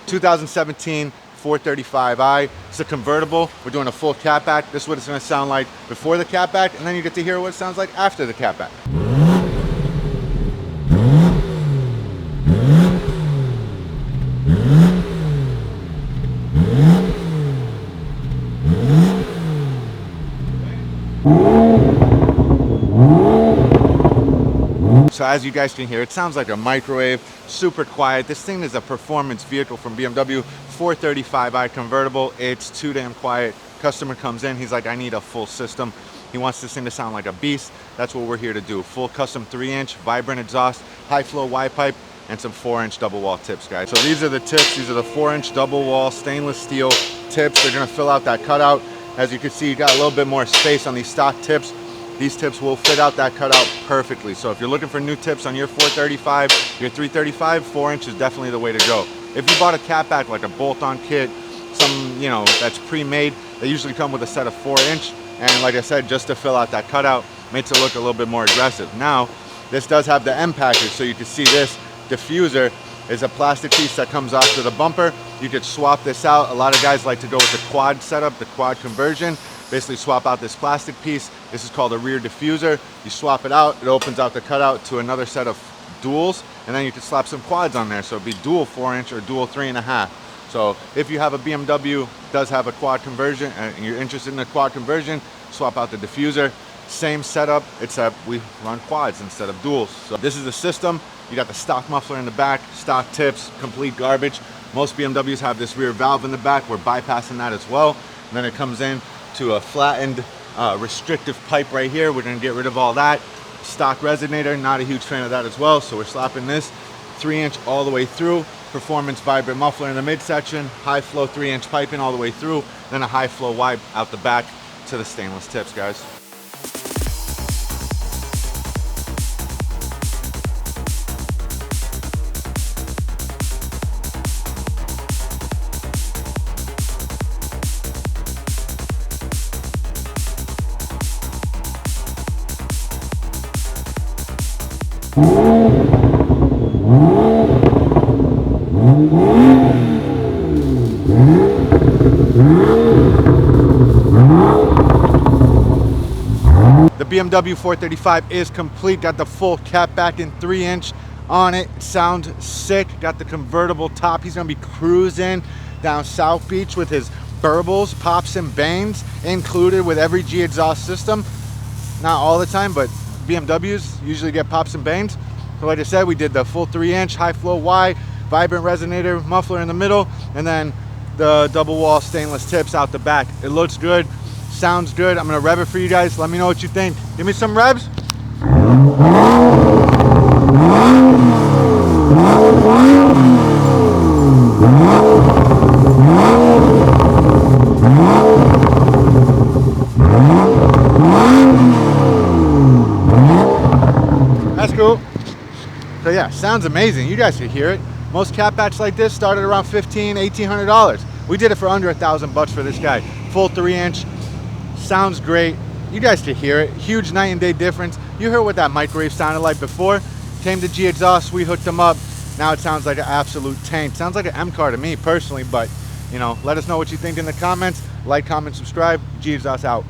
2017 435i. It's a convertible. We're doing a full catback. This is what it's going to sound like before the catback, and then you get to hear what it sounds like after the catback. So as you guys can hear, it sounds like a microwave, super quiet. This thing is a performance vehicle from BMW 435i convertible. It's too damn quiet. Customer comes in, he's like, I need a full system. He wants this thing to sound like a beast. That's what we're here to do. Full custom 3-inch vibrant exhaust, high flow Y pipe, and some 4-inch double wall tips, guys. So these are the tips. These are the 4-inch double wall stainless steel tips. They're gonna fill out that cutout. As you can see, you got a little bit more space on these stock tips. These tips will fit out that cutout perfectly. So if you're looking for new tips on your 435, your 335, 4-inch is definitely the way to go. If you bought a catback, like a bolt-on kit, some, you know, that's pre-made, they usually come with a set of 4-inch. And like I said, just to fill out that cutout, makes it look a little bit more aggressive. Now, this does have the M package, so you can see this diffuser is a plastic piece that comes off to the bumper. You could swap this out. A lot of guys like to go with the quad setup, the quad conversion. Basically swap out this plastic piece. This is called a rear diffuser. You swap it out, it opens out the cutout to another set of duals, and then you can slap some quads on there. So it'd be dual 4-inch or dual 3.5. So if you have a BMW, does have a quad conversion, and you're interested in a quad conversion, swap out the diffuser. Same setup, except we run quads instead of duals. So this is the system. You got the stock muffler in the back, stock tips, complete garbage. Most BMWs have this rear valve in the back. We're bypassing that as well. And then it comes in to a flattened restrictive pipe right here. We're gonna get rid of all that. Stock resonator, not a huge fan of that as well. So we're slapping this 3-inch all the way through. Performance vibrant muffler in the midsection, high flow 3-inch piping all the way through, then a high flow Y out the back to the stainless tips, guys. The BMW 435 is complete. Got the full catback in 3-inch on it. Sounds sick. Got the convertible top. He's gonna be cruising down South Beach with his burbles, pops and bangs included with every G exhaust system. Not all the time, but BMWs usually get pops and bangs. So like I said, we did the full 3-inch high flow Y, vibrant resonator, muffler in the middle, and then the double wall stainless tips out the back. It looks good, sounds good. I'm gonna rev it for you guys. Let me know what you think. Give me some revs. That's cool. So yeah, sounds amazing. You guys can hear it. Most catbacks like this started around $1,500, $1,800. We did it for under $1,000 for this guy. Full 3-inch, sounds great. You guys can hear it. Huge night and day difference. You heard what that microwave sounded like before. Came to G Exhaust, we hooked them up. Now it sounds like an absolute tank. Sounds like an M car to me personally, but you know, let us know what you think in the comments. Like, comment, subscribe. G Exhaust out.